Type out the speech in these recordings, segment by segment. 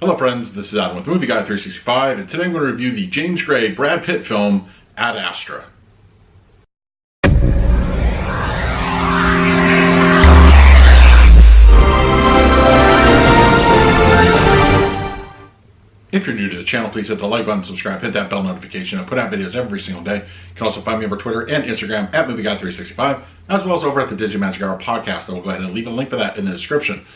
Hello friends, this is Adam with Movie Guy 365, and today I'm going to review the James Gray Brad Pitt film, Ad Astra. If you're new to the channel, please hit the like button, subscribe, hit that bell notification. I put out videos every single day. You can also find me over Twitter and Instagram at Movie Guy 365, as well as over at the Disney Magic Hour podcast. I will go ahead and leave a link for that in the description.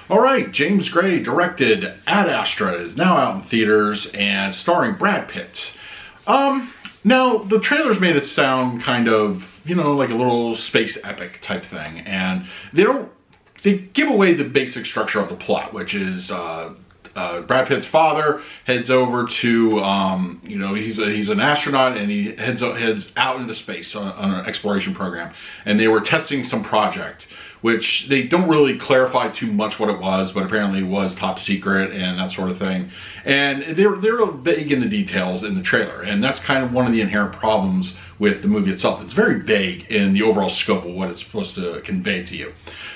All right, James Gray directed Ad Astra is now out in theaters and starring Brad Pitt. Now, the trailers made it sound kind of, like a little space epic type thing. And they give away the basic structure of the plot, which is Brad Pitt's father heads over to, he's an astronaut and he heads out into space on an exploration program. And they were testing some project, which they don't really clarify too much what it was, but apparently it was top secret and that sort of thing. And they're vague in the details in the trailer, and that's kind of one of the inherent problems with the movie itself. It's very vague in the overall scope of what it's supposed to convey to you.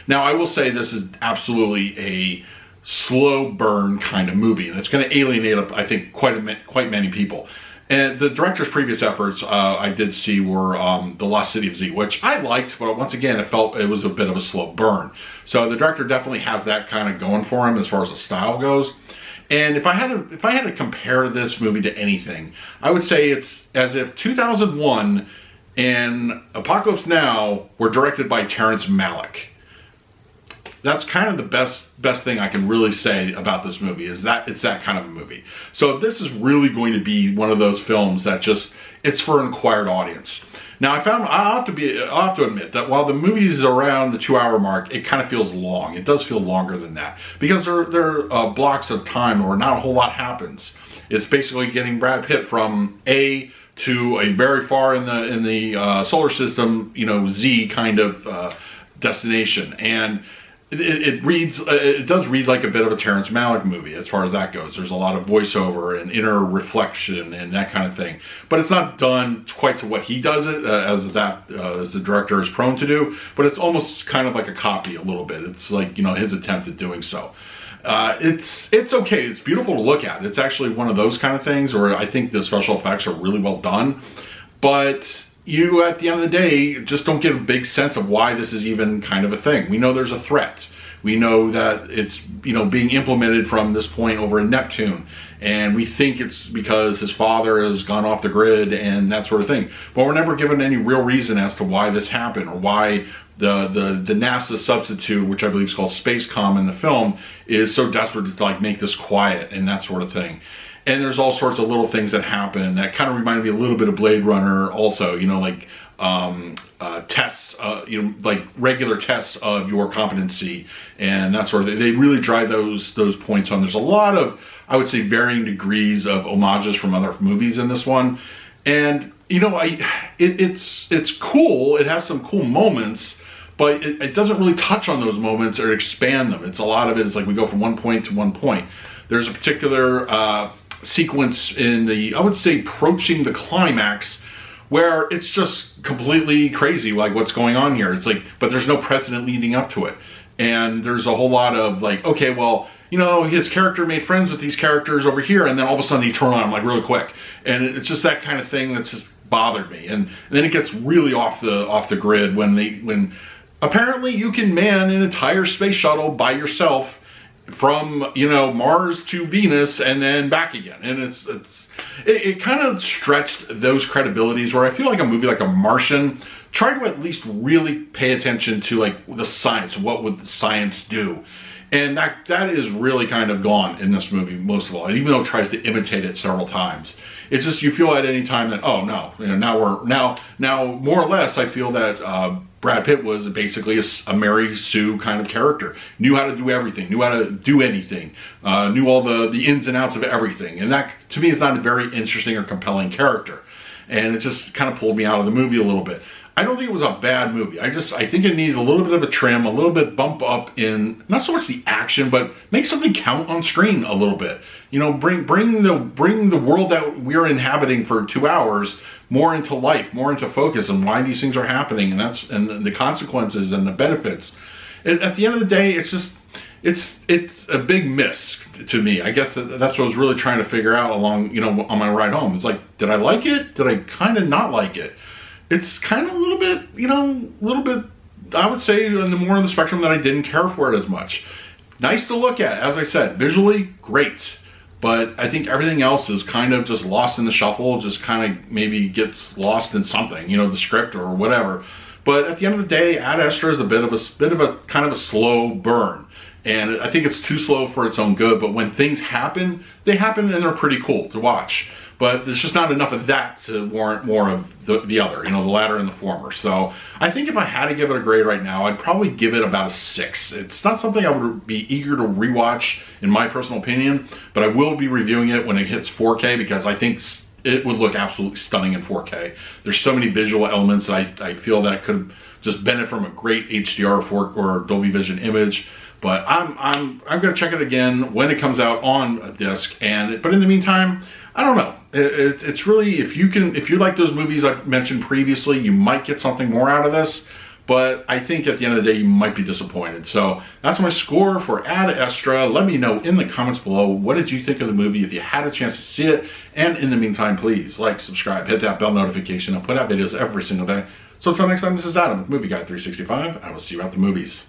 Now, I will say this is absolutely a slow burn kind of movie, and it's going to alienate, I think, quite many people. And the director's previous efforts I did see were The Lost City of Z, which I liked, but once again, it felt it was a bit of a slow burn. So the director definitely has that kind of going for him as far as the style goes. And if I had to compare this movie to anything, I would say it's as if 2001 and Apocalypse Now were directed by Terrence Malick. That's kind of the best thing I can really say about this movie, is that it's that kind of a movie. So this is really going to be one of those films that it's for an acquired audience. Now I'll have to admit that while the movie is around the 2-hour mark, it kind of feels long. It does feel longer than that because there are blocks of time where not a whole lot happens. It's basically getting Brad Pitt from A to a very far in the solar system, Z kind of destination. And it does read like a bit of a Terrence Malick movie as far as that goes. There's a lot of voiceover and inner reflection and that kind of thing, but it's not done quite to what he does it as the director is prone to do. But it's almost kind of like a copy a little bit. It's like his attempt at doing so. It's okay. It's beautiful to look at. It's actually one of those kind of things where I think the special effects are really well done, but you, at the end of the day, just don't get a big sense of why this is even kind of a thing. We know there's a threat. We know that it's, being implemented from this point over in Neptune. And we think it's because his father has gone off the grid and that sort of thing. But we're never given any real reason as to why this happened or why the NASA substitute, which I believe is called Spacecom in the film, is so desperate to make this quiet and that sort of thing. And there's all sorts of little things that happen that kind of reminded me a little bit of Blade Runner also, tests, like regular tests of your competency and that sort of thing. They really drive those points home. There's a lot of, I would say, varying degrees of homages from other movies in this one. And, it's cool. It has some cool moments, but it doesn't really touch on those moments or expand them. It's a lot of it is like we go from one point to one point. There's a particular sequence I would say, approaching the climax, where it's just completely crazy, like what's going on here. It's like, but there's no precedent leading up to it. And there's a whole lot of okay, well, his character made friends with these characters over here, and then all of a sudden they turn on him really quick. And it's just that kind of thing that's just bothered me. And then it gets really off the grid when apparently you can man an entire space shuttle by yourself from Mars to Venus and then back again. And it kind of stretched those credibilities, where I feel like a movie like a Martian tried to at least really pay attention to the science. What would the science do? And that is really kind of gone in this movie most of all. And even though it tries to imitate it several times, it's just, you feel at any time that, oh no, now more or less I feel that Brad Pitt was basically a Mary Sue kind of character. Knew how to do everything, knew how to do anything, knew all the ins and outs of everything. And that, to me, is not a very interesting or compelling character. And it just kind of pulled me out of the movie a little bit. I don't think it was a bad movie. I think it needed a little bit of a trim, a little bit bump up in, not so much the action, but make something count on screen a little bit. Bring the world that we're inhabiting for 2 hours more into life, more into focus, and why these things are happening, and the consequences and the benefits. At the end of the day, it's just, it's a big miss to me. I guess that's what I was really trying to figure out along, on my ride home. It's like, did I like it? Did I kind of not like it? It's kind of a little bit, I would say, on the more on the spectrum that I didn't care for it as much. Nice to look at, as I said, visually great, but I think everything else is kind of just lost in the shuffle, just kind of maybe gets lost in something, the script or whatever. But at the end of the day, Ad Astra is a bit of a kind of a slow burn. And I think it's too slow for its own good, but when things happen, they happen and they're pretty cool to watch. But there's just not enough of that to warrant more of the other, the latter and the former. So I think if I had to give it a grade right now, I'd probably give it about a 6. It's not something I would be eager to rewatch, in my personal opinion, but I will be reviewing it when it hits 4K because I think it would look absolutely stunning in 4K. There's so many visual elements that I feel that it could just benefit from a great HDR or Dolby Vision image. But I'm gonna check it again when it comes out on a disc. But in the meantime, I don't know. It's really, if you like those movies I mentioned previously, you might get something more out of this. But I think at the end of the day, you might be disappointed. So that's my score for Ad Astra. Let me know in the comments below, what did you think of the movie if you had a chance to see it? And in the meantime, please like, subscribe, hit that bell notification. I put out videos every single day. So until next time, this is Adam with Movie Guy 365. I will see you at the movies.